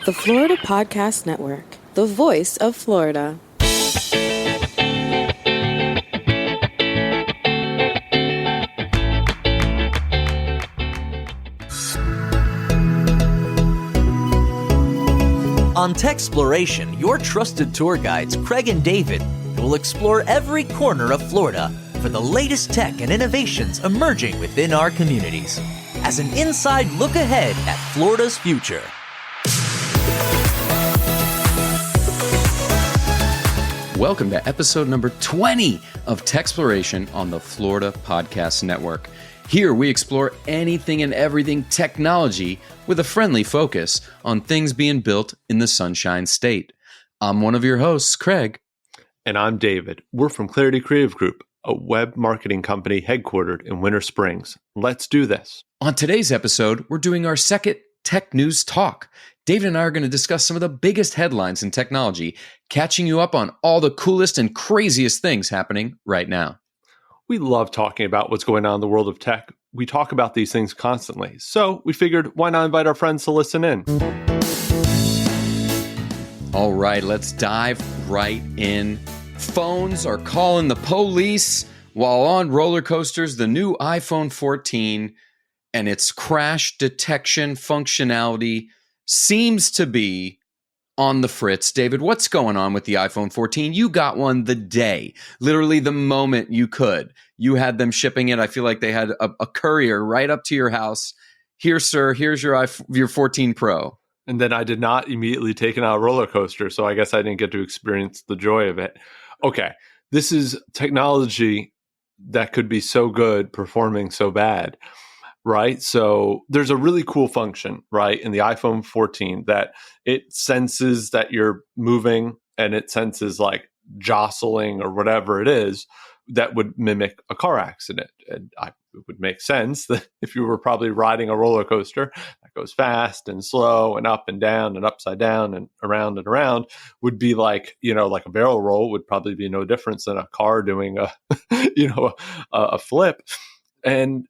The Florida Podcast Network, the voice of Florida. On TECHxploration, your trusted tour guides, Craig and David, will explore every corner of Florida for the latest tech and innovations emerging within our communities as an inside look ahead at Florida's future. Welcome to episode number 20 of TECHxploration on the Florida Podcast Network. Here we explore anything and everything technology with a friendly focus on things being built in the Sunshine State. I'm one of your hosts, Craig. And I'm David. We're from Clarity Creative Group, a web marketing company headquartered in Winter Springs. Let's do this. On today's episode, we're doing our second Tech News Talk. David and I are going to discuss some of the biggest headlines in technology, catching you up on all the coolest and craziest things happening right now. We love talking about what's going on in the world of tech. We talk about these things constantly. So we figured, why not invite our friends to listen in? All right, let's dive right in. Phones are calling the police while on roller coasters, the new iPhone 14 and its crash detection functionality seems to be on the fritz. David, what's going on with the iPhone 14? You got one the day, literally the moment you could. You had them shipping it. I feel like they had a courier right up to your house. Here, sir, here's your 14 Pro. And then I did not immediately take it on a roller coaster, so I guess I didn't get to experience the joy of it. Okay, this is technology that could be so good, performing so bad. Right. So there's a really cool function, right, in the iPhone 14 that it senses that you're moving and it senses like jostling or whatever it is that would mimic a car accident. And it would make sense that if you were probably riding a roller coaster that goes fast and slow and up and down and upside down and around, would be like, like a barrel roll would probably be no difference than a car doing a flip. And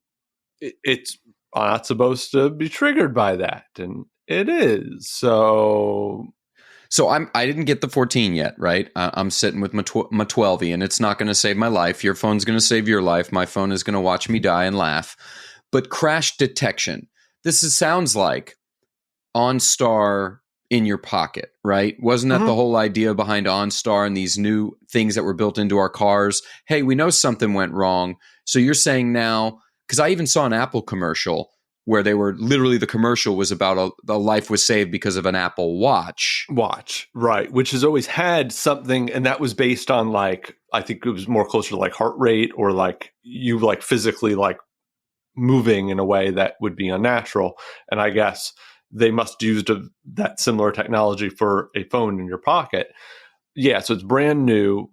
it's not supposed to be triggered by that, and it is. So I didn't get the 14 yet, right? I'm sitting with my 12, and it's not going to save my life. Your phone's going to save your life. My phone is going to watch me die and laugh. But crash detection, sounds like OnStar in your pocket, right? Wasn't that the whole idea behind OnStar and these new things that were built into our cars? Hey, we know something went wrong. So you're saying now, because I even saw an Apple commercial where they were literally, the commercial was about a life was saved because of an Apple Watch. Right, which has always had something, and that was based on like, I think it was more closer to like heart rate or like you like physically like moving in a way that would be unnatural. And I guess they must use that similar technology for a phone in your pocket. Yeah, so it's brand new.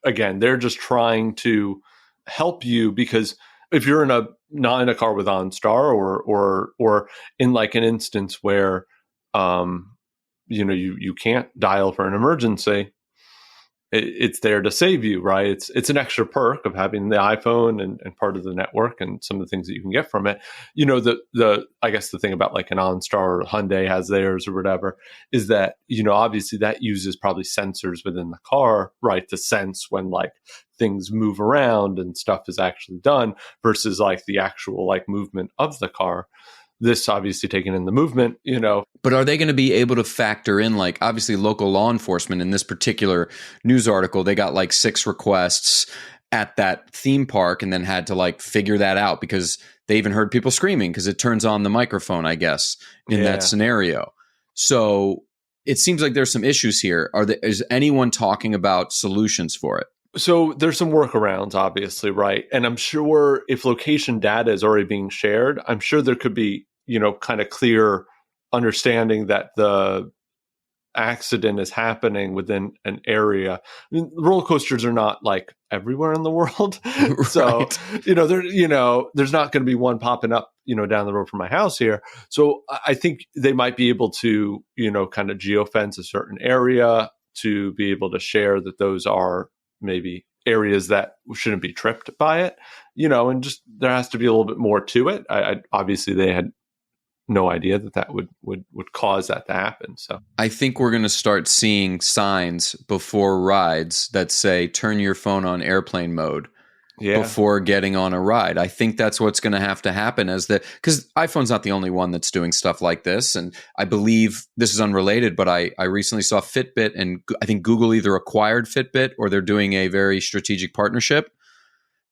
Again, they're just trying to help you because if you're not in a car with OnStar or in like an instance where you can't dial for an emergency, it's there to save you, right? It's an extra perk of having the iPhone and part of the network and some of the things that you can get from it. I guess the thing about like an OnStar or Hyundai has theirs or whatever is that, obviously that uses probably sensors within the car, right, to sense when like things move around and stuff is actually done versus like the actual like movement of the car. This obviously taking in the movement, But are they going to be able to factor in, like, obviously local law enforcement in this particular news article, they got like 6 requests at that theme park and then had to like figure that out because they even heard people screaming because it turns on the microphone, I guess, in that scenario. So it seems like there's some issues here. Is anyone talking about solutions for it? So there's some workarounds, obviously, right? And I'm sure if location data is already being shared, I'm sure there could be, kind of clear understanding that the accident is happening within an area. I mean, roller coasters are not like everywhere in the world. So, there's not going to be one popping up, down the road from my house here. So I think they might be able to, kind of geofence a certain area to be able to share that those are maybe areas that shouldn't be tripped by it, and just there has to be a little bit more to it. I obviously they had no idea that would cause that to happen. So I think we're going to start seeing signs before rides that say, turn your phone on airplane mode before getting on a ride. I think that's what's going to have to happen because iPhone's not the only one that's doing stuff like this. And I believe this is unrelated, but I recently saw Fitbit, and I think Google either acquired Fitbit or they're doing a very strategic partnership.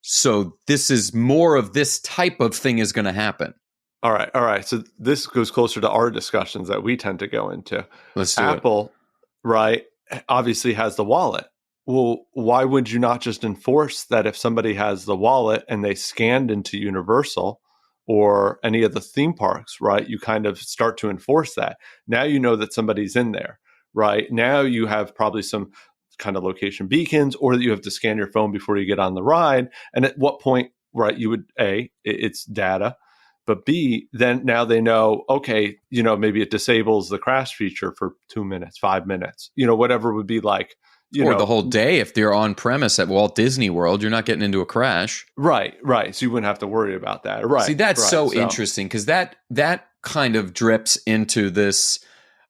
So this is more of this type of thing is going to happen. All right. So this goes closer to our discussions that we tend to go into. Let's do Apple, right, obviously has the wallet. Well, why would you not just enforce that if somebody has the wallet and they scanned into Universal or any of the theme parks, right? You kind of start to enforce that. Now you know that somebody's in there, right? Now you have probably some kind of location beacons, or that you have to scan your phone before you get on the ride. And at what point, right, you would, A, it's data, but B, then now they know, okay, maybe it disables the crash feature for 2 minutes, 5 minutes, whatever would be like, or the whole day. If they're on premise at Walt Disney World, you're not getting into a crash. Right. So you wouldn't have to worry about that. Right. See, that's so interesting, because that kind of drips into this,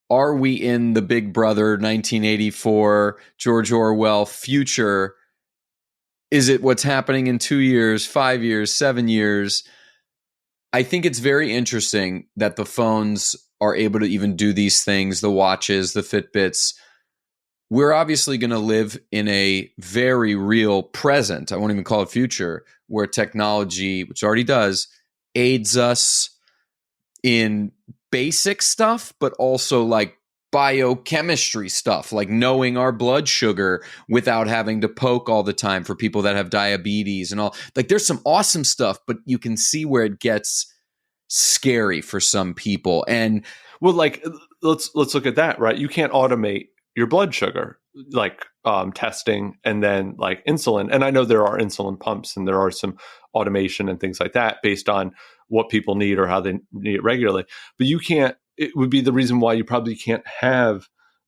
are we in the Big Brother 1984 George Orwell future? Is it what's happening in 2 years, 5 years, 7 years? I think it's very interesting that the phones are able to even do these things, the watches, the Fitbits. We're obviously going to live in a very real present, I won't even call it future, where technology, which already does, aids us in basic stuff, but also like biochemistry stuff, like knowing our blood sugar without having to poke all the time for people that have diabetes and all. Like, there's some awesome stuff, but you can see where it gets scary for some people. And well, like, let's look at that, right? You can't automate your blood sugar, like testing, and then like insulin. And I know there are insulin pumps and there are some automation and things like that based on what people need or how they need it regularly. But you can't, it would be the reason why you probably can't have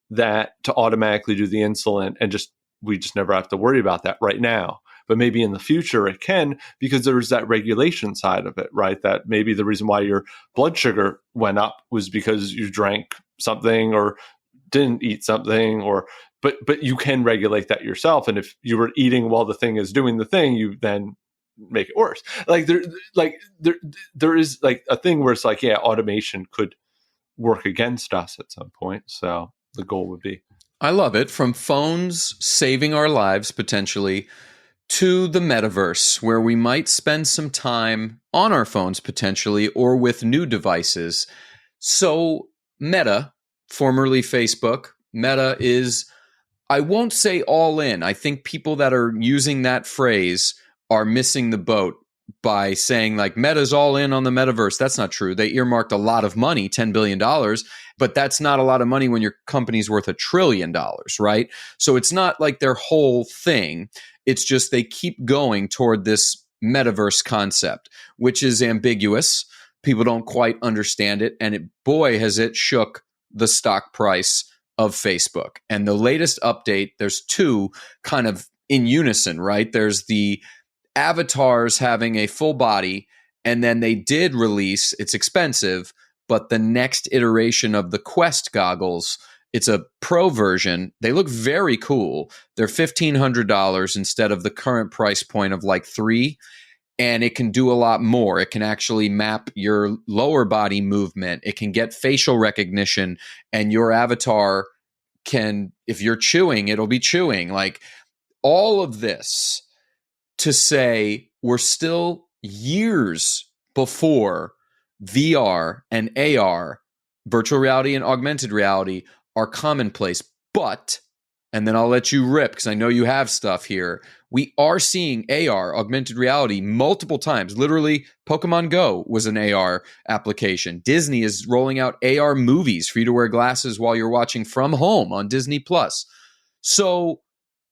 that to automatically do the insulin, and we just never have to worry about that right now. But maybe in the future it can, because there's that regulation side of it, right? That maybe the reason why your blood sugar went up was because you drank something or didn't eat something, but you can regulate that yourself. And if you were eating while the thing is doing the thing, you then make it worse. Like there is like a thing where it's like, yeah, automation could work against us at some point. So the goal would be, I love it, from phones saving our lives potentially to the metaverse, where we might spend some time on our phones potentially, or with new devices. So Meta, formerly Facebook, Meta is, I won't say all in. I think people that are using that phrase are missing the boat by saying like Meta's all in on the metaverse. That's not true. They earmarked a lot of money, $10 billion, but that's not a lot of money when your company's worth $1 trillion, right? So it's not like their whole thing. It's just they keep going toward this metaverse concept, which is ambiguous. People don't quite understand it. And boy, has it shook the stock price of Facebook. And the latest update, there's two kind of in unison, right? There's the avatars having a full body, and then they did release, it's expensive, but the next iteration of the Quest goggles, it's a pro version. They look very cool. They're $1,500 instead of the current price point of like $3,000. And it can do a lot more. It can actually map your lower body movement. It can get facial recognition, and your avatar can, if you're chewing, it'll be chewing. Like, all of this to say we're still years before VR and AR, virtual reality and augmented reality, are commonplace. But, and then I'll let you rip because I know you have stuff here, we are seeing AR, augmented reality, multiple times. Literally, Pokemon Go was an AR application. Disney is rolling out AR movies for you to wear glasses while you're watching from home on Disney+. So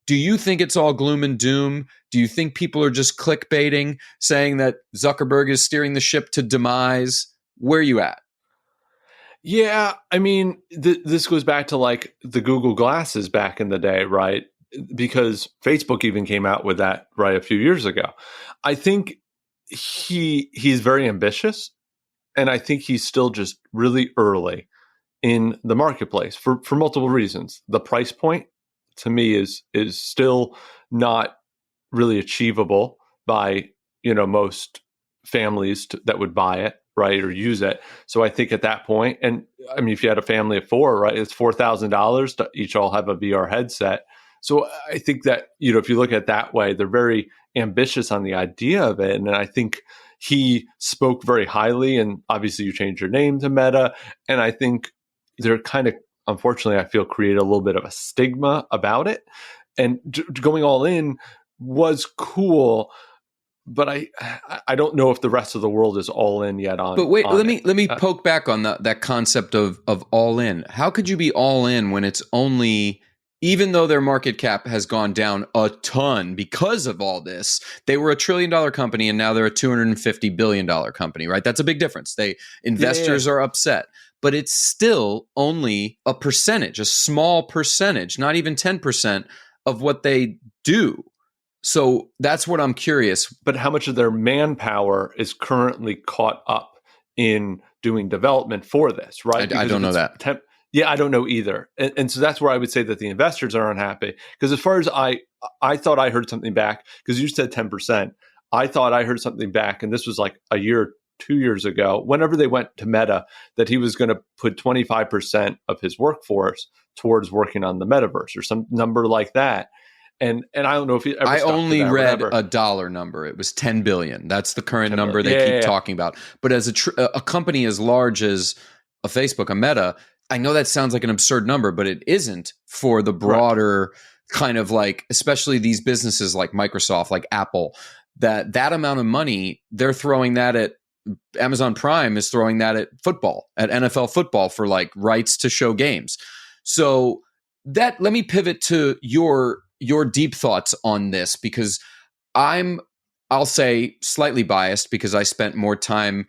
do you think it's all gloom and doom? Do you think people are just clickbaiting, saying that Zuckerberg is steering the ship to demise? Where are you at? Yeah, I mean, this goes back to like the Google glasses back in the day, right? Because Facebook even came out with that, right, a few years ago. I think he's very ambitious, And I think he's still just really early in the marketplace for multiple reasons. The price point to me is still not really achievable by, most families that would buy it, right, or use it. So I think at that point, and I mean, if you had a family of four, right, it's $4,000 to each all have a VR headset. So I think that, if you look at it that way, they're very ambitious on the idea of it. And I think he spoke very highly, and obviously you changed your name to Meta. And I think they're kind of, unfortunately, I feel create a little bit of a stigma about it. And going all in was cool, but I don't know if the rest of the world is all in yet on. But wait, on let me poke back on that concept of all in. How could you be all in when it's only, even though their market cap has gone down a ton because of all this, they were $1 trillion company and now they're a $250 billion company, right? That's a big difference. Investors are upset, but it's still only a percentage, a small percentage, not even 10% of what they do. So that's what I'm curious. But how much of their manpower is currently caught up in doing development for this, right? I don't know that. Yeah, I don't know either. And so that's where I would say that the investors are unhappy. Because as far as I thought I heard something back, because you said 10%, I thought I heard something back, and this was like a year, 2 years ago, whenever they went to Meta, that he was going to put 25% of his workforce towards working on the metaverse or some number like that. And I don't know if he ever I only read a dollar number. It was 10 billion. That's the current number they keep talking about. But as a company as large as a Facebook, a Meta, I know that sounds like an absurd number, but it isn't for the broader kind of like, especially these businesses like Microsoft, like Apple, that amount of money, they're throwing that at Amazon Prime is throwing that at football, at NFL football for like rights to show games. So let me pivot to your deep thoughts on this, because I'll say slightly biased because I spent more time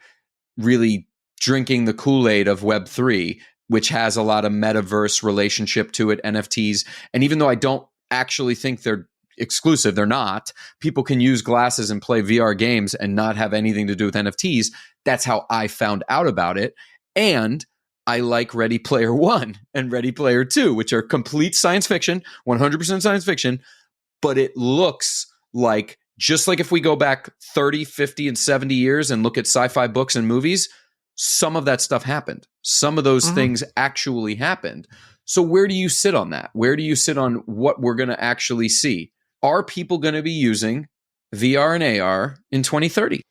really drinking the Kool-Aid of Web3, which has a lot of metaverse relationship to it, NFTs. And even though I don't actually think they're exclusive, they're not. People can use glasses and play VR games and not have anything to do with NFTs. That's how I found out about it. And I like Ready Player One and Ready Player Two, which are complete science fiction, 100% science fiction, but it looks like, just like if we go back 30, 50, and 70 years and look at sci-fi books and movies, some of that stuff happened. Some of those things actually happened. So where do you sit on that? Where do you sit on what we're going to actually see? Are people going to be using VR and AR in 2030?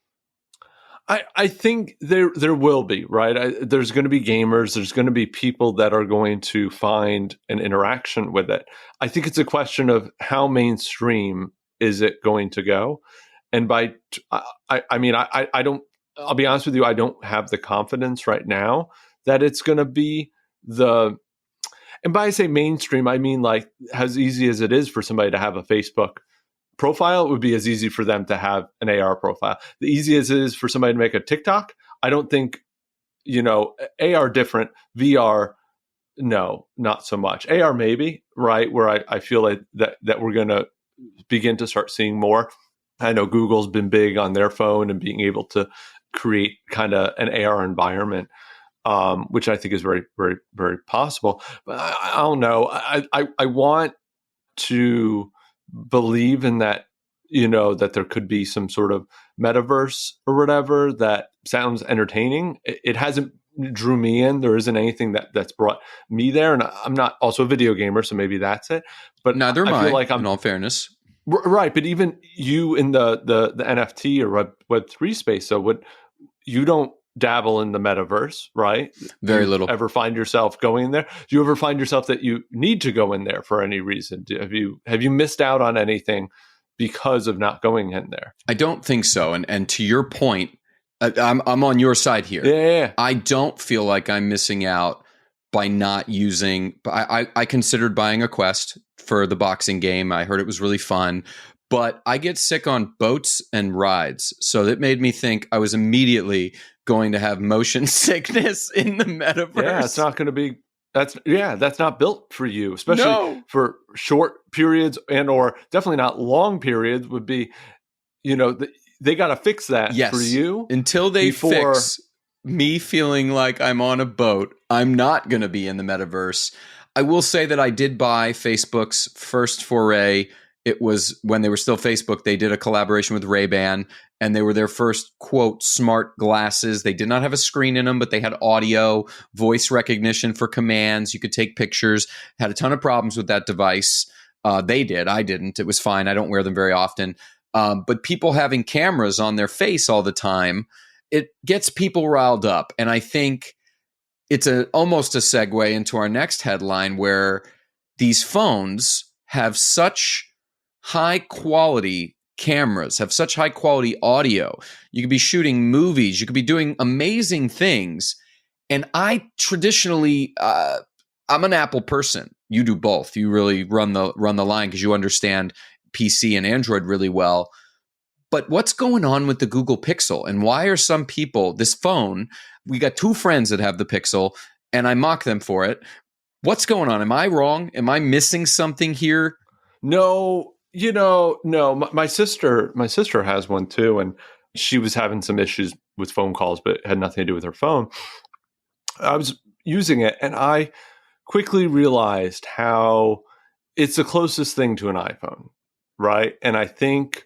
I think there will be, right? There's going to be gamers. There's going to be people that are going to find an interaction with it. I think it's a question of how mainstream is it going to go? And I don't, I'll be honest with you, I don't have the confidence right now that it's going to be and by I say mainstream, I mean like as easy as it is for somebody to have a Facebook profile, it would be as easy for them to have an AR profile. The easiest it is for somebody to make a TikTok. I don't think, AR different, VR, no, not so much. AR maybe, right? Where I feel like that we're going to begin to start seeing more. I know Google's been big on their phone and being able to create kind of an AR environment, which I think is very, very, very possible. But I don't know. I want to believe in that, that there could be some sort of metaverse or whatever that sounds entertaining. It hasn't drew me in. There isn't anything that's brought me there. And I'm not also a video gamer, so maybe that's it. But neither am I, feel like in all fairness. Right. But even you in the NFT or Web3 space, so you don't dabble in the metaverse, right? Very Do little. you ever find yourself going there? Do you ever find yourself that you need to go in there for any reason? Have you missed out on anything because of not going in there? I don't think so. And to your point, I'm on your side here. Yeah. I don't feel like I'm missing out by not using. I considered buying a Quest for the boxing game. I heard it was really fun. But I get sick on boats and rides. So that made me think I was immediately going to have motion sickness in the metaverse. Yeah, it's not going to be, that's not built for you, especially for short periods or definitely not long periods would be, they got to fix that for you. Until they fix me feeling like I'm on a boat. I'm not going to be in the metaverse. I will say that I did buy Facebook's first foray. It was when they were still Facebook. They did a collaboration with Ray-Ban, and they were their first, quote, smart glasses. They did not have a screen in them, but they had audio, voice recognition for commands. You could take pictures. Had a ton of problems with that device. They did. I didn't. It was fine. I don't wear them very often. But people having cameras on their face all the time, it gets people riled up. And I think it's almost a segue into our next headline, where these phones have such high quality cameras, have such high quality audio. You could be shooting movies. You could be doing amazing things. And I traditionally, I'm an Apple person. You do both. You really run the line because you understand PC and Android really well. But what's going on with the Google Pixel? And why are some people, this phone, we got two friends that have the Pixel, and I mock them for it. What's going on? Am I wrong? Am I missing something here? No, no. My sister has one too, and she was having some issues with phone calls, but it had nothing to do with her phone. I was using it, and I quickly realized how it's the closest thing to an iPhone, right? And I think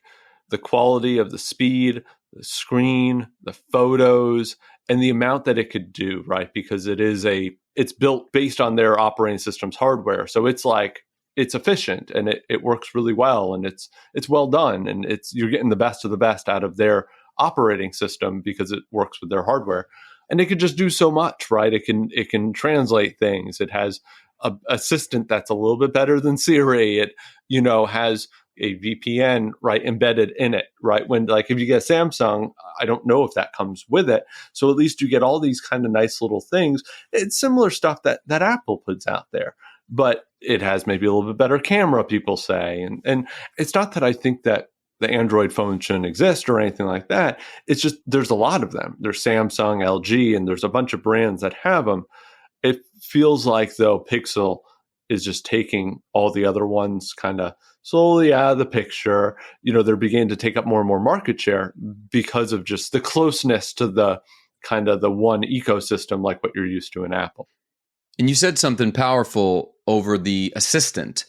the quality of the speed, the screen, the photos, and the amount that it could do, right? Because it's built based on their operating system's hardware. So it's efficient, and it works really well, and it's well done, and you're getting the best of the best out of their operating system because it works with their hardware. And it could just do so much, right? It can translate things. It has a assistant that's a little bit better than Siri. It, has a VPN, right, embedded in it, right? When, like, if you get a Samsung, I don't know if that comes with it. So at least you get all these kind of nice little things. It's similar stuff that Apple puts out there, but it has maybe a little bit better camera, people say. And it's not that I think that the Android phone shouldn't exist or anything like that. It's just there's a lot of them. There's Samsung, LG, and there's a bunch of brands that have them. It feels like, though, Pixel is just taking all the other ones kind of slowly out of the picture. They're beginning to take up more and more market share because of just the closeness to the kind of the one ecosystem, like what you're used to in Apple. And you said something powerful over the assistant.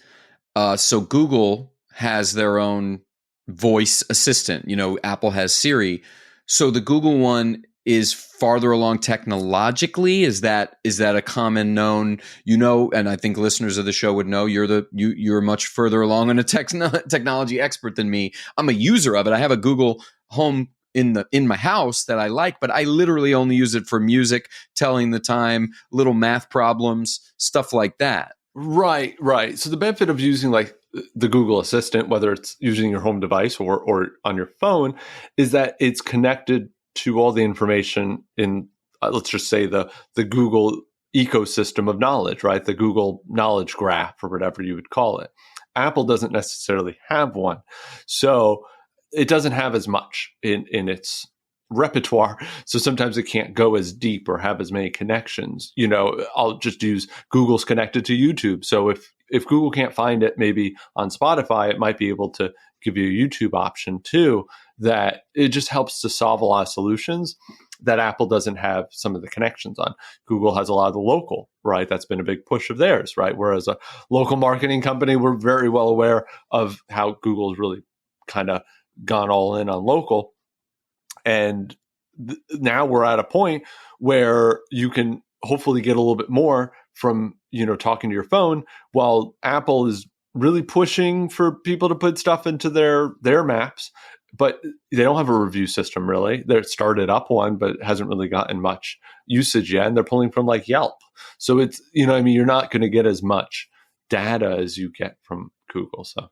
So Google has their own voice assistant. Apple has Siri. So the Google one is farther along technologically. Is that a common known, and I think listeners of the show would know you're much further along and a technology expert than me. I'm a user of it. I have a Google Home in my house that I like, but I literally only use it for music, telling the time, little math problems, stuff like that. Right. So the benefit of using like the Google Assistant, whether it's using your home device or on your phone, is that it's connected to all the information in, let's just say, the Google ecosystem of knowledge, right? The Google knowledge graph, or whatever you would call it. Apple doesn't necessarily have one. So it doesn't have as much in its repertoire. So sometimes it can't go as deep or have as many connections. I'll just use Google's connected to YouTube. So if Google can't find it, maybe on Spotify, it might be able to give you a YouTube option too, that it just helps to solve a lot of solutions that Apple doesn't have some of the connections on. Google has a lot of the local, right? That's been a big push of theirs, right? Whereas a local marketing company, we're very well aware of how Google's really kind of gone all in on local. And now we're at a point where you can hopefully get a little bit more from, talking to your phone, while Apple is really pushing for people to put stuff into their maps, but they don't have a review system really. They're started up one, but it hasn't really gotten much usage yet. And they're pulling from like Yelp. So it's, you're not going to get as much data as you get from Google. So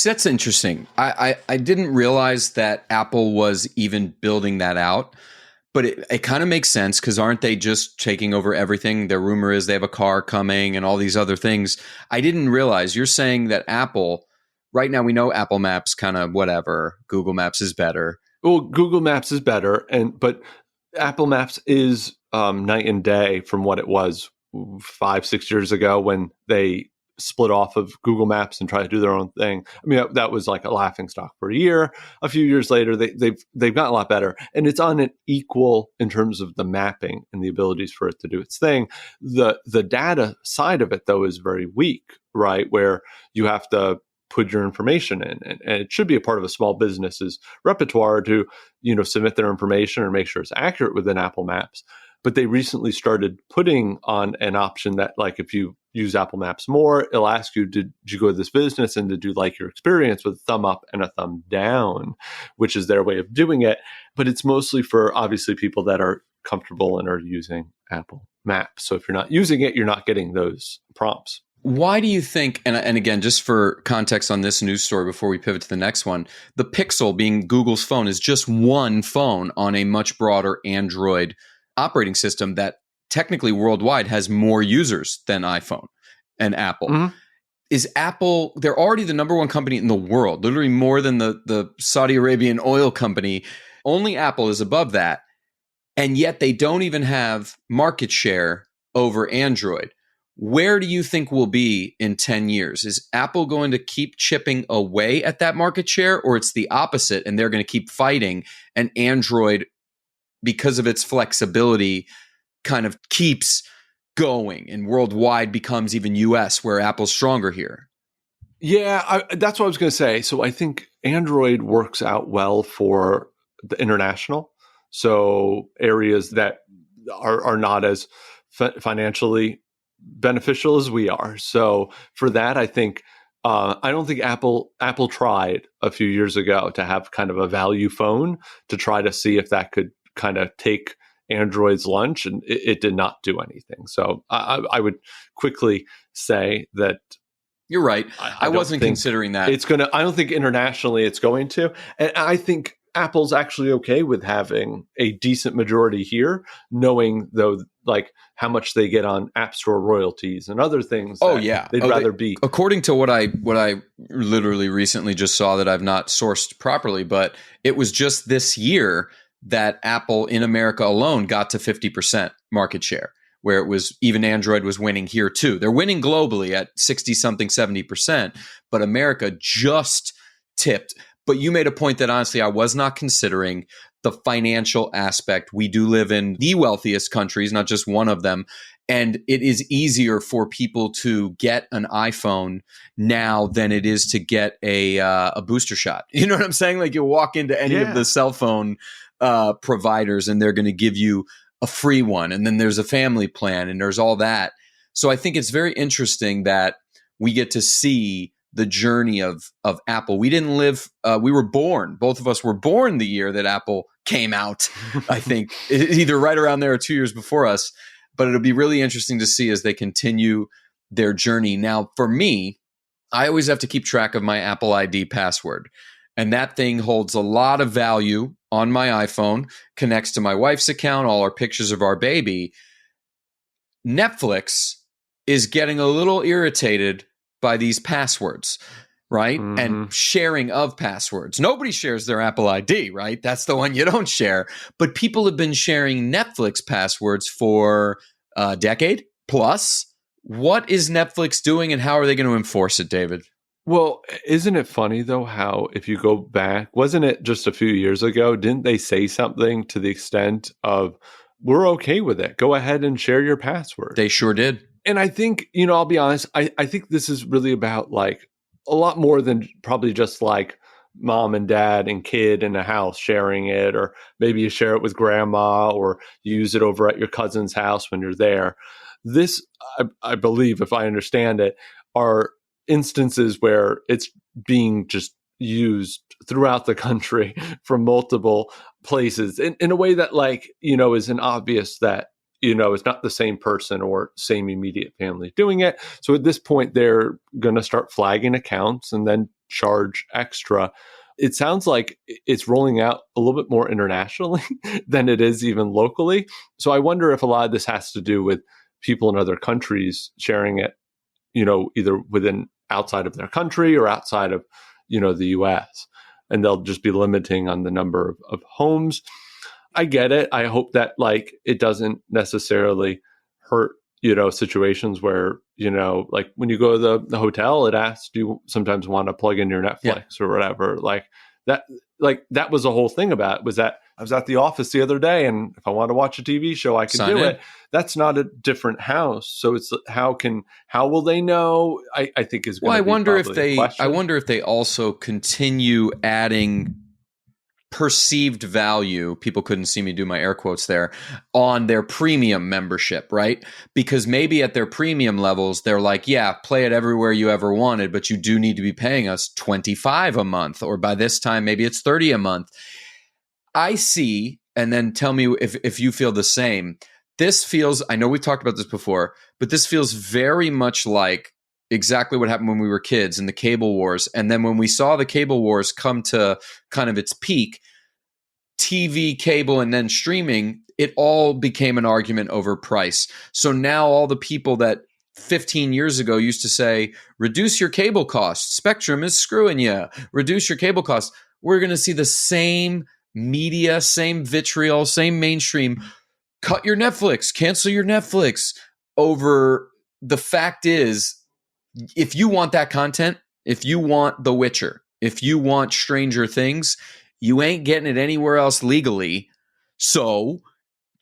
that's interesting. I didn't realize that Apple was even building that out, but it kind of makes sense, because aren't they just taking over everything? Their rumor is they have a car coming and all these other things. I didn't realize you're saying that Apple, right now we know Apple Maps kind of whatever, Google Maps is better. Well, Google Maps is better, but Apple Maps is night and day from what it was 5-6 years ago when they split off of Google Maps and try to do their own thing. I mean, that was like a laughing stock for a year. A few years later, they've gotten a lot better, and it's on an equal in terms of the mapping and the abilities for it to do its thing. The data side of it, though, is very weak, right? Where you have to put your information in, and it should be a part of a small business's repertoire to, submit their information or make sure it's accurate within Apple Maps. But they recently started putting on an option that, like, if you use Apple Maps more, it'll ask you, did you go to this business and did you like your experience, with a thumb up and a thumb down, which is their way of doing it. But it's mostly for, obviously, people that are comfortable and are using Apple Maps. So if you're not using it, you're not getting those prompts. Why do you think, and again, just for context on this news story before we pivot to the next one, the Pixel, being Google's phone, is just one phone on a much broader Android operating system that technically worldwide has more users than iPhone and Apple. Mm-hmm. Is Apple, they're already the number one company in the world, literally more than the Saudi Arabian oil company. Only Apple is above that. And yet they don't even have market share over Android. Where do you think we'll be in 10 years? Is Apple going to keep chipping away at that market share, or it's the opposite and they're going to keep fighting, and Android, because of its flexibility, kind of keeps going and worldwide becomes even US, where Apple's stronger here? Yeah, that's what I was going to say. So I think Android works out well for the international. So areas that are not as financially beneficial as we are. So for that, I think I don't think Apple tried a few years ago to have kind of a value phone to try to see if that could kind of take Android's lunch, and it did not do anything. So I would quickly say that you're right. I wasn't considering that. I don't think internationally it's going to. And I think Apple's actually okay with having a decent majority here, knowing though, like, how much they get on App Store royalties and other things. They'd rather be. According to what I literally recently just saw that I've not sourced properly, but it was just this year that Apple in America alone got to 50% market share, where it was even Android was winning here too. They're winning globally at 60 something, 70%, but America just tipped. But you made a point that honestly I was not considering, the financial aspect. We do live in the wealthiest countries, not just one of them. And it is easier for people to get an iPhone now than it is to get a booster shot. You know what I'm saying? Like, you walk into any of the cell phone providers and they're going to give you a free one. And then there's a family plan and there's all that. So I think it's very interesting that we get to see the journey of Apple. We didn't live, we were born, both of us were born the year that Apple came out, I think, either right around there or 2 years before us. But it'll be really interesting to see as they continue their journey. Now, for me, I always have to keep track of my Apple ID password. And that thing holds a lot of value on my iPhone, connects to my wife's account, all our pictures of our baby. Netflix is getting a little irritated by these passwords, right? Mm-hmm. And sharing of passwords. Nobody shares their Apple ID, right? That's the one you don't share. But people have been sharing Netflix passwords for a decade plus. What is Netflix doing and how are they going to enforce it, David? Well, isn't it funny, though, how if you go back, wasn't it just a few years ago, didn't they say something to the extent of, we're okay with it, go ahead and share your password? They sure did. And I think, I'll be honest, I think this is really about like a lot more than probably just like mom and dad and kid in a house sharing it, or maybe you share it with grandma or you use it over at your cousin's house when you're there. This, I believe, if I understand it, are instances where it's being just used throughout the country from multiple places in a way that, like, isn't obvious that, it's not the same person or same immediate family doing it. So at this point, they're going to start flagging accounts and then charge extra. It sounds like it's rolling out a little bit more internationally than it is even locally. So I wonder if a lot of this has to do with people in other countries sharing it, either outside of their country or outside of, the US. And they'll just be limiting on the number of homes. I get it. I hope that, like, it doesn't necessarily hurt situations where, like when you go to the hotel, it asks, do you sometimes want to plug in your Netflix or whatever? Like that was the whole thing about it, was that I was at the office the other day, and if I want to watch a TV show, I can do it. That's not a different house. So it's how will they know? I think is going to be I wonder if they also continue adding perceived value, people couldn't see me do my air quotes there, on their premium membership, right? Because maybe at their premium levels, they're like, yeah, play it everywhere you ever wanted, but you do need to be paying us $25 a month, or by this time, maybe it's $30 a month. I see, and then tell me if you feel the same. This feels, I know we've talked about this before, but this feels very much like exactly what happened when we were kids in the cable wars. And then when we saw the cable wars come to kind of its peak, TV, cable, and then streaming, it all became an argument over price. So now all the people that 15 years ago used to say, reduce your cable costs, Spectrum is screwing you, reduce your cable costs, we're going to see the same media, same vitriol, same mainstream, cut your Netflix, cancel your Netflix over. The fact is, if you want that content, if you want The Witcher, if you want Stranger Things, you ain't getting it anywhere else legally. So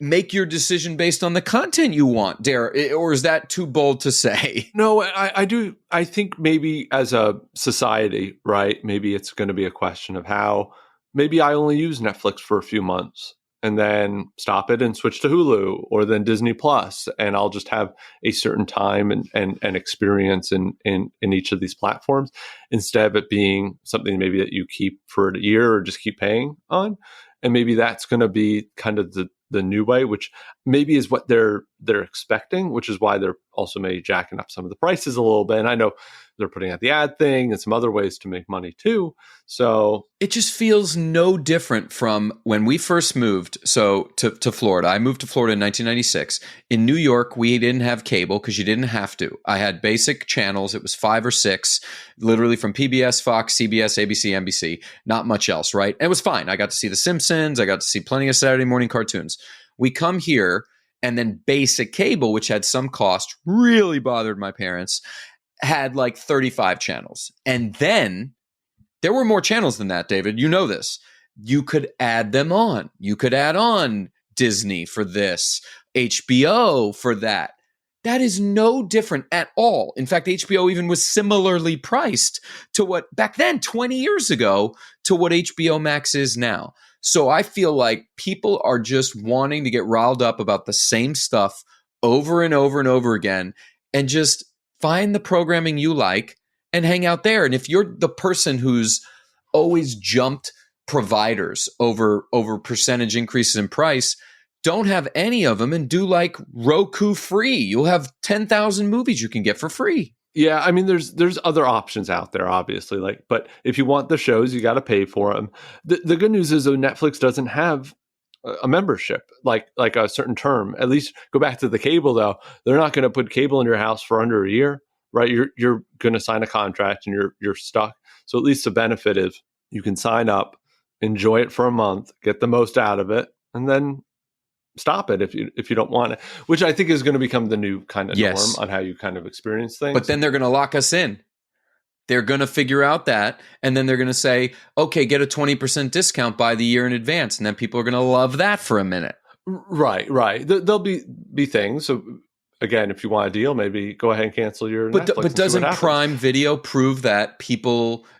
make your decision based on the content you want, Dare. Or is that too bold to say? No, I do. I think maybe as a society, right, maybe it's going to be a question of how maybe I only use Netflix for a few months and then stop it and switch to Hulu or then Disney Plus, and I'll just have a certain time and experience in each of these platforms, instead of it being something maybe that you keep for a year or just keep paying on. And maybe that's going to be kind of the new way, which maybe is what they're expecting, which is why they're also maybe jacking up some of the prices a little bit. And I know they're putting out the ad thing and some other ways to make money too. So it just feels no different from when we first moved to Florida. I moved to Florida in 1996. In New York, we didn't have cable because you didn't have to. I had basic channels. It was 5 or 6, literally from PBS, Fox, CBS, ABC, NBC, not much else, right? And it was fine. I got to see The Simpsons. I got to see plenty of Saturday morning cartoons. We come here, and then basic cable, which had some cost, really bothered my parents, had like 35 channels. And then there were more channels than that, David. You know this. You could add them on. You could add on Disney for this, HBO for that. That is no different at all. In fact, HBO even was similarly priced to what back then, 20 years ago, to what HBO Max is now. So I feel like people are just wanting to get riled up about the same stuff over and over and over again, and just find the programming you like and hang out there. And if you're the person who's always jumped providers over percentage increases in price, don't have any of them and do like Roku free. You'll have 10,000 movies you can get for free. Yeah, I mean, there's other options out there, obviously. But if you want the shows, you got to pay for them. The good news is, though, Netflix doesn't have a membership like a certain term. At least go back to the cable, though. They're not going to put cable in your house for under a year, right? You're going to sign a contract and you're stuck. So at least the benefit is you can sign up, enjoy it for a month, get the most out of it, and then stop it if you don't want it, which I think is going to become the new kind of norm on how you kind of experience things. But then they're going to lock us in. They're going to figure out that, and then they're going to say, okay, get a 20% discount by the year in advance. And then people are going to love that for a minute. Right. There'll be things. So again, if you want a deal, maybe go ahead and cancel your Netflix. But doesn't Prime Video prove that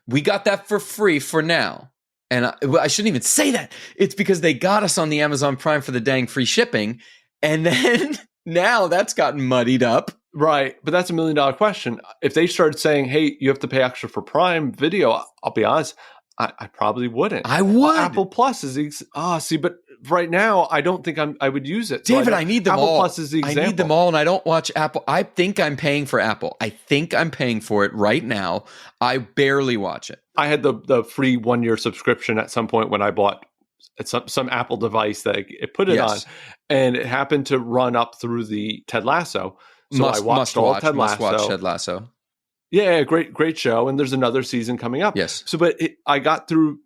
we got that for free for now? And I shouldn't even say that. It's because they got us on the Amazon Prime for the dang free shipping. And then now that's gotten muddied up. Right. But that's $1 million question. If they started saying, hey, you have to pay extra for Prime Video, I'll be honest, I probably wouldn't. I would. Apple Plus is but right now I don't think I would use it. David, I need them Apple all. Plus is the example. I need them all, and I don't watch Apple. I think I'm paying for Apple. I think I'm paying for it right now. I barely watch it. I had the free 1-year subscription at some point when I bought some Apple device that it put it on, and it happened to run up through the Ted Lasso. So I watched all Ted Lasso. Must watch Ted Lasso. Yeah, great show. And there's another season coming up. Yes. So, but I got through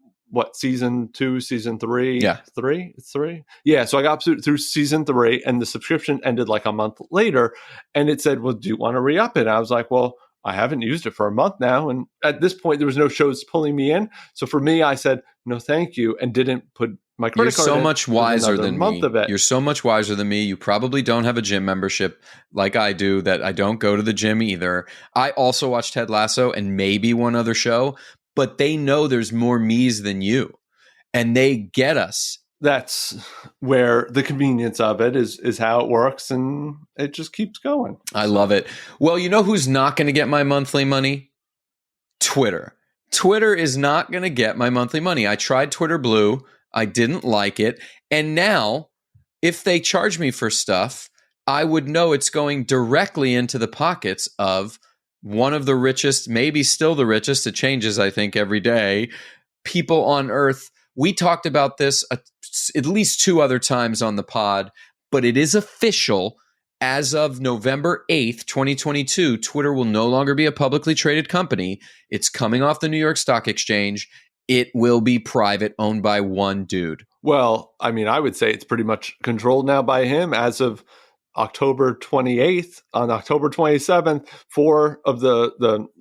season 2, season 3? Yeah. 3? It's 3? Yeah. So I got through season 3 and the subscription ended like a month later and it said, well, do you want to re-up it? And I was like, well, I haven't used it for a month now. And at this point, there was no shows pulling me in. So for me, I said, no, thank you. And didn't put my credit card in. You're so much wiser than me. You're so much wiser than me. You probably don't have a gym membership like I do, that I don't go to the gym either. I also watch Ted Lasso and maybe one other show, but they know there's more me's than you. And they get us. That's where the convenience of it is how it works, and it just keeps going. I love it. Well, you know who's not going to get my monthly money? Twitter. Twitter is not going to get my monthly money. I tried Twitter Blue. I didn't like it. And now, if they charge me for stuff, I would know it's going directly into the pockets of one of the richest, maybe still the richest, it changes, I think, every day, people on Earth. We talked about this at least 2 other times on the pod, but it is official. As of November 8th, 2022, Twitter will no longer be a publicly traded company. It's coming off the New York Stock Exchange. It will be private, owned by one dude. Well, I mean, I would say it's pretty much controlled now by him. As of October 28th, on October 27th, 4 of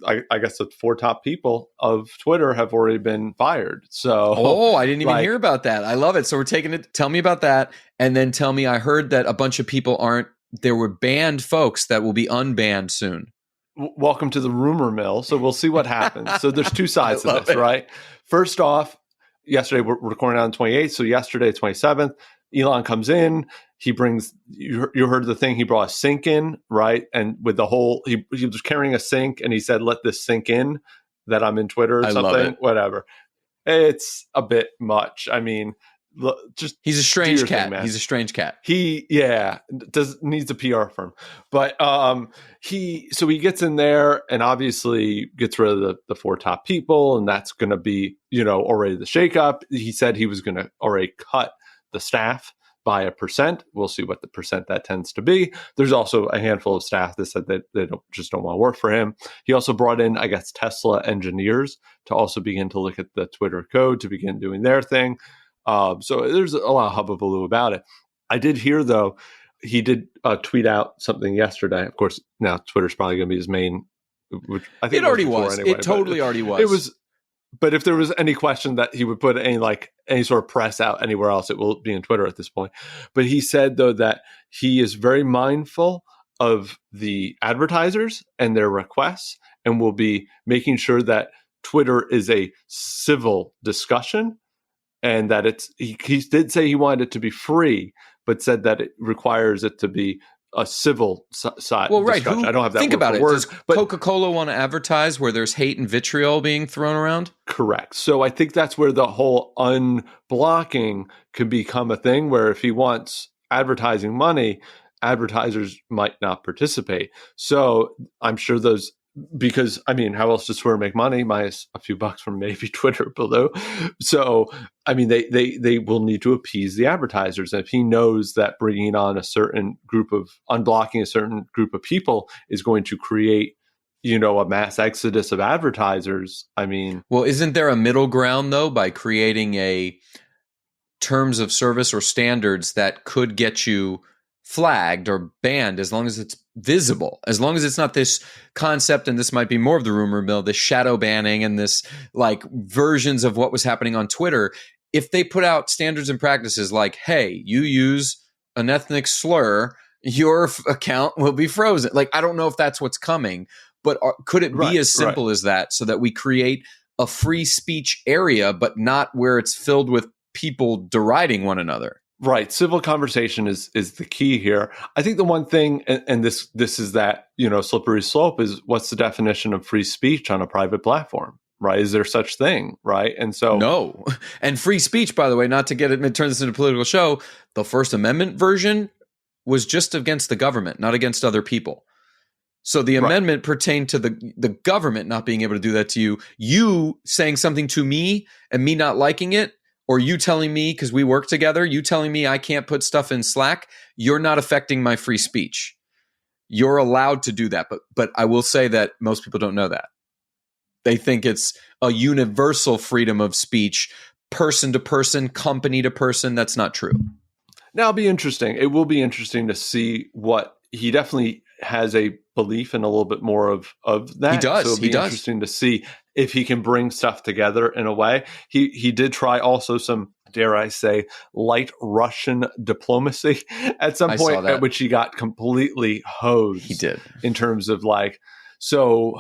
I guess the 4 top people of Twitter have already been fired. So, I didn't even hear about that. I love it. So we're taking it. Tell me about that. And then tell me, I heard that a bunch of people there were banned folks that will be unbanned soon. Welcome to the rumor mill. So we'll see what happens. So there's 2 sides to this, right? First off, yesterday, we're recording on the 28th. So yesterday, 27th, Elon comes in. He brings, you heard the thing, he brought a sink in, right? And with the whole, he was carrying a sink and he said, let this sink in that I'm in Twitter or something, love it. Whatever. It's a bit much. I mean, he's a strange cat. He's a strange cat. He needs a PR firm, but he gets in there and obviously gets rid of the 4 top people, and that's going to be already the shakeup. He said he was going to already cut the staff by 1%. We'll see what the percent that tends to be. There's also a handful of staff that said that they don't want to work for him. He also brought in, I guess, Tesla engineers to also begin to look at the Twitter code to begin doing their thing. So there's a lot of hubbubaloo about it. I did hear, though, he did tweet out something yesterday. Of course, now Twitter's probably going to be his main. Which I think it already was. Anyway, it totally already was. It was. But if there was any question that he would put any sort of press out anywhere else, it will be in Twitter at this point. But he said, though, that he is very mindful of the advertisers and their requests, and will be making sure that Twitter is a civil discussion. And that he did say he wanted it to be free, but said that it requires it to be a civil side. Well, right. I don't have that. Think about it. Does Coca-Cola want to advertise where there's hate and vitriol being thrown around? Correct. So I think that's where the whole unblocking could become a thing, where if he wants advertising money, advertisers might not participate. So I'm sure those. Because, I mean, how else does Twitter make money? Minus a few bucks from maybe Twitter below. So, I mean, they will need to appease the advertisers. And if he knows that bringing on unblocking a certain group of people is going to create, a mass exodus of advertisers, I mean. Well, isn't there a middle ground, though, by creating a terms of service or standards that could get you flagged or banned as long as it's visible, as long as it's not this concept, and this might be more of the rumor mill, this shadow banning and this versions of what was happening on Twitter. If they put out standards and practices like, hey, you use an ethnic slur, your account will be frozen. I don't know if that's what's coming, but could it be as simple as that, so that we create a free speech area, but not where it's filled with people deriding one another? Right. Civil conversation is the key here. I think the one thing, and this is that, slippery slope, is what's the definition of free speech on a private platform, right? Is there such thing, right? And so. No. And free speech, by the way, not to turn this into a political show, the First Amendment version was just against the government, not against other people. So the amendment pertained to the government not being able to do that to you. You saying something to me and me not liking it, or you telling me, because we work together, you telling me I can't put stuff in Slack, you're not affecting my free speech. You're allowed to do that. But I will say that most people don't know that. They think it's a universal freedom of speech, person to person, company to person. That's not true. Now, it'll be interesting. It will be interesting to see what he definitely has a belief in a little bit more of that. He does. So it'll be interesting to see if he can bring stuff together in a way. He did try also some, dare I say, light Russian diplomacy at some point, at which he got completely hosed. He did. In terms of like, so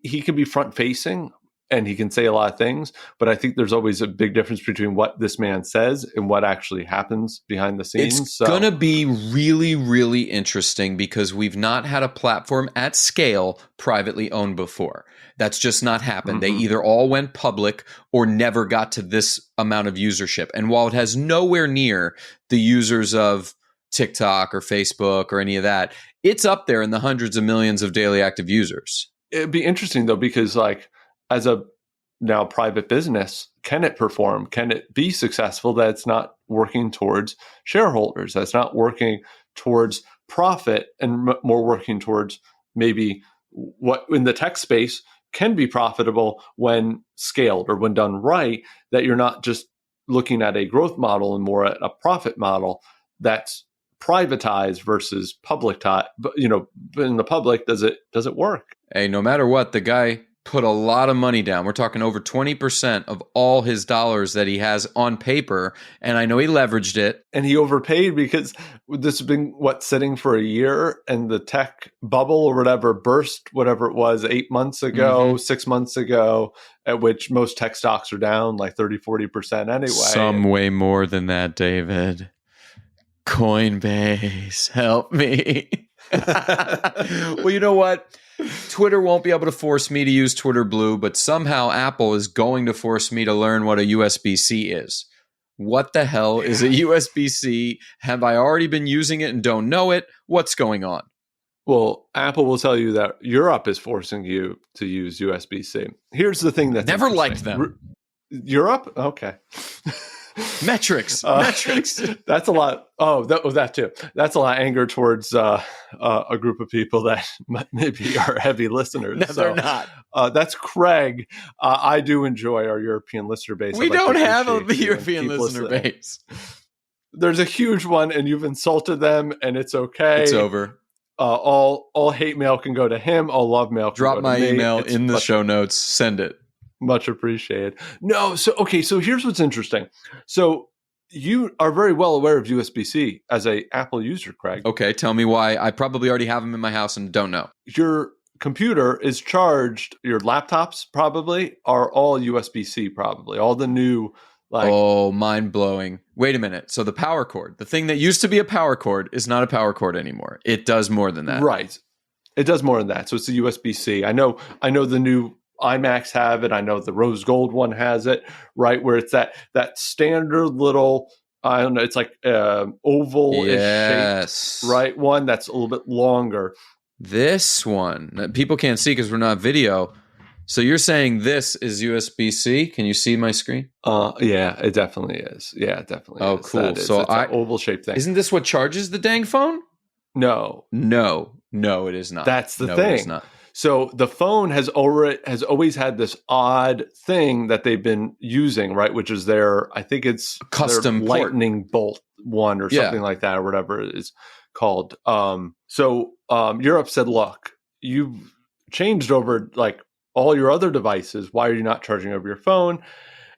he can be front facing and he can say a lot of things, but I think there's always a big difference between what this man says and what actually happens behind the scenes. It's going to be really, really interesting because we've not had a platform at scale privately owned before. That's just not happened. They either all went public or never got to this amount of usership. And while it has nowhere near the users of TikTok or Facebook or any of that, it's up there in the hundreds of millions of daily active users. It'd be interesting though, because like, as a now private business, can it perform? Can it be successful that it's not working towards shareholders? That's not working towards profit and more working towards maybe what in the tech space can be profitable when scaled or when done right, that you're not just looking at a growth model and more at a profit model that's privatized versus public. But in the public, does it work? Hey, no matter what, the guy put a lot of money down. We're talking over 20% of all his dollars that he has on paper. And I know he leveraged it. And he overpaid because this has been, sitting for a year, and the tech bubble or whatever burst, whatever it was, 8 months ago, 6 months ago, at which most tech stocks are down like 30, 40% anyway. Some way more than that, David. Coinbase, help me. Well, you know what? Twitter won't be able to force me to use Twitter Blue, but somehow Apple is going to force me to learn what a USB-C is. What the hell is a USB-C? Have I already been using it and don't know it? What's going on? Well, Apple will tell you that Europe is forcing you to use USB-C. Here's the thing that's never liked them. Europe? Okay. Metrics. That's a lot. That too. That's a lot of anger towards a group of people that maybe are heavy listeners. No, they're not. That's Craig. I do enjoy our European listener base. We don't have a European listener base. There's a huge one, and you've insulted them, and it's okay. It's over. All hate mail can go to him. All love mail can Drop go to my me. email in the show notes. Send it. Much appreciated. No, so here's what's interesting. So you are very well aware of USB-C as a Apple user, Craig. Okay, tell me why. I probably already have them in my house and don't know. Your computer is charged, your laptops probably are all USB-C probably. All the new mind-blowing. Wait a minute. So the power cord, the thing that used to be a power cord is not a power cord anymore. It does more than that. Right. It does more than that. So it's the USB-C. I know the new iMacs have it. I know the rose gold one has it, right? Where it's that standard little, I don't know, it's like oval-ish shape, right? One that's a little bit longer. This one, people can't see because we're not video. So you're saying this is USB-C? Can you see my screen? Yeah, it definitely is. Yeah, it definitely is. Cool. So it's an oval-shaped thing. Isn't this what charges the dang phone? No, it is not. That's the thing. It is not. So the phone has always had this odd thing that they've been using, right? Which is I think it's custom their lightning bolt one or something like that, or whatever it is called. Europe said, look, you've changed over like all your other devices. Why are you not charging over your phone?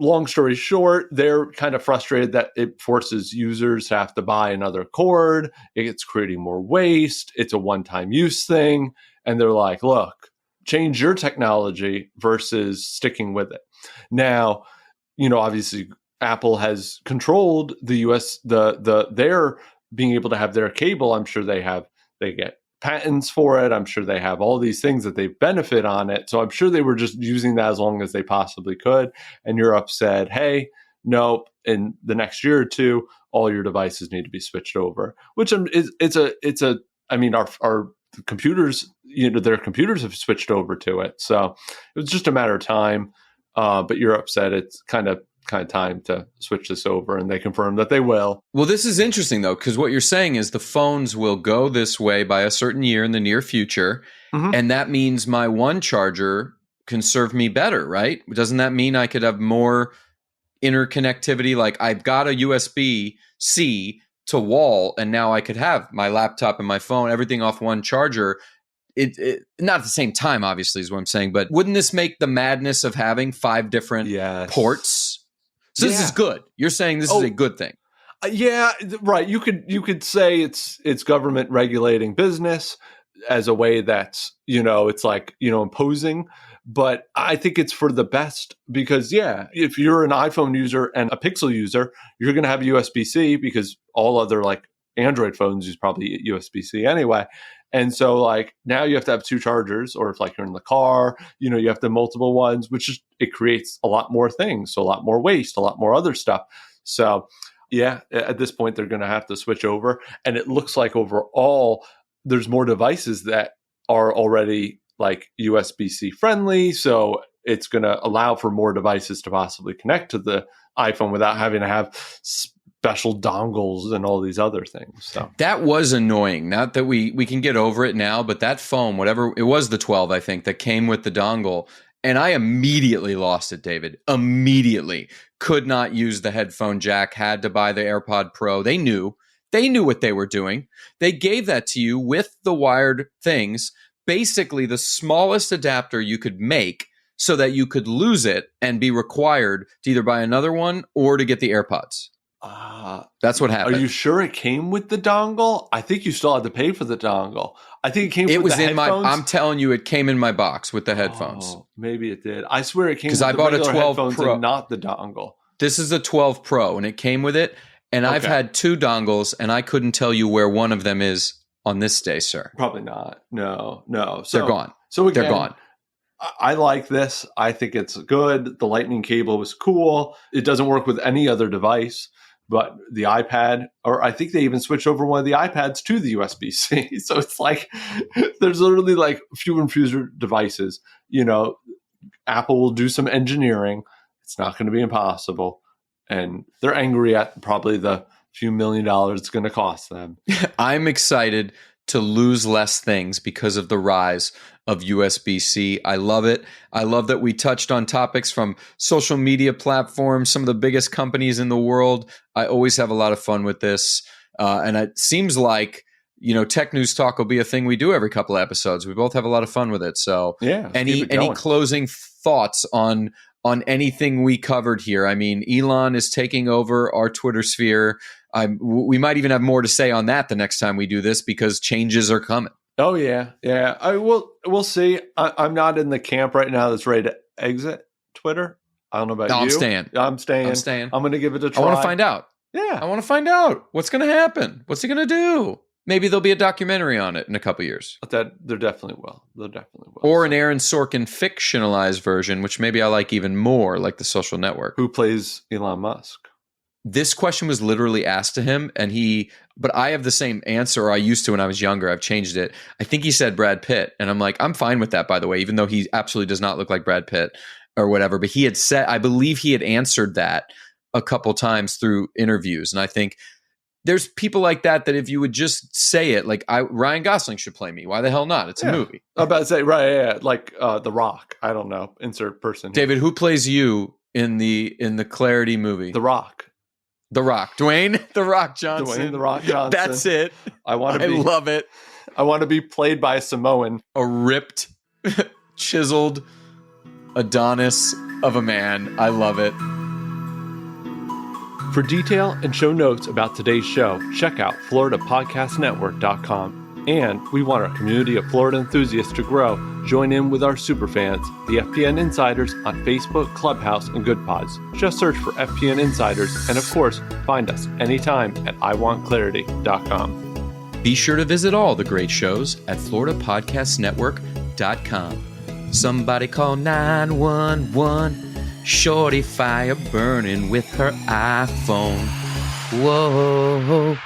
Long story short, they're kind of frustrated that it forces users to have to buy another cord. It's creating more waste. It's a one-time use thing. And they're like, look, change your technology versus sticking with it. Now, obviously Apple has controlled the US, their being able to have their cable. I'm sure they get patents for it. I'm sure they have all these things that they benefit on it. So I'm sure they were just using that as long as they possibly could. And Europe said, hey, nope, in the next year or two, all your devices need to be switched over, which our computers, their computers have switched over to it. So it was just a matter of time. But Europe said it's kind of time to switch this over, and they confirmed that they will. Well, this is interesting though, because what you're saying is the phones will go this way by a certain year in the near future. Mm-hmm. And that means my one charger can serve me better, right? Doesn't that mean I could have more interconnectivity. Like I've got a USB-C to wall, and now I could have my laptop and my phone, everything off one charger. It not at the same time, obviously, is what I'm saying. But wouldn't this make the madness of having 5 different ports? So this is good. You're saying this is a good thing. Yeah, right. You could say it's government regulating business as a way that's, it's like, imposing. But I think it's for the best because, if you're an iPhone user and a Pixel user, you're going to have USB-C because all other like Android phones use probably USB-C anyway. And so like now you have to have 2 chargers, or if like you're in the car, you have to have multiple ones, it creates a lot more things. So a lot more waste, a lot more other stuff. So yeah, at this point, they're going to have to switch over. And it looks like overall, there's more devices that are already like USB-C friendly. So it's going to allow for more devices to possibly connect to the iPhone without having to have special dongles and all these other things. So that was annoying. Not that we can get over it now, but that phone, whatever, it was the 12, I think, that came with the dongle. And I immediately lost it, David. Immediately. Could not use the headphone jack, had to buy the AirPod Pro. They knew what they were doing. They gave that to you with the wired things, basically the smallest adapter you could make so that you could lose it and be required to either buy another one or to get the AirPods. That's what happened. Are you sure it came with the dongle? I think you still had to pay for the dongle. I think it came with the headphones. I'm telling you, it came in my box with the headphones. Oh, maybe it did. I swear it came with I the bought a 12 headphones Pro. And not the dongle. This is a 12 Pro, and it came with it. And I've had 2 dongles, and I couldn't tell you where one of them is on this day, sir. Probably not. No. So, they're gone. So again, they're gone. I like this. I think it's good. The lightning cable was cool. It doesn't work with any other device. But the iPad, or I think they even switched over one of the iPads to the USB-C. So it's like there's literally like few and fewer devices. Apple will do some engineering. It's not going to be impossible. And they're angry at probably the few $1 million it's going to cost them. I'm excited to lose less things because of the rise of USB-C. I love it. I love that we touched on topics from social media platforms, some of the biggest companies in the world. I always have a lot of fun with this. And it seems like, Tech News Talk will be a thing we do every couple of episodes. We both have a lot of fun with it. So any closing thoughts on anything we covered here? I mean, Elon is taking over our Twitter sphere. We might even have more to say on that the next time we do this because changes are coming. Oh, yeah. We'll see. I'm not in the camp right now that's ready to exit Twitter. I don't know about you. I'm staying. I'm staying. I'm going to give it a try. I want to find out. Yeah. I want to find out what's going to happen. What's he going to do? Maybe there'll be a documentary on it in a couple of years. There definitely will. Or an Aaron Sorkin fictionalized version, which maybe I like even more, like The Social Network. Who plays Elon Musk? This question was literally asked to him, but I have the same answer, or I used to when I was younger. I've changed it. I think he said Brad Pitt, and I'm like, I'm fine with that, by the way, even though he absolutely does not look like Brad Pitt or whatever. But he had said, I believe he had answered that a couple times through interviews, and I think there's people like that if you would just say it, like Ryan Gosling should play me. Why the hell not? It's a movie. I'm about to say, right, yeah, like The Rock. I don't know. Insert person here. David, who plays you in the Clarity movie? The Rock. The Rock. Dwayne The Rock Johnson. Dwayne The Rock Johnson. That's it. I love it. I want to be played by a Samoan. A ripped, chiseled Adonis of a man. I love it. For detail and show notes about today's show, check out FloridaPodcastNetwork.com. And we want our community of Florida enthusiasts to grow. Join in with our superfans, the FPN Insiders, on Facebook, Clubhouse, and Good Pods. Just search for FPN Insiders, and of course, find us anytime at iwantclarity.com. Be sure to visit all the great shows at FloridaPodcastNetwork.com. Somebody call 911. Shorty fire burning with her iPhone. Whoa.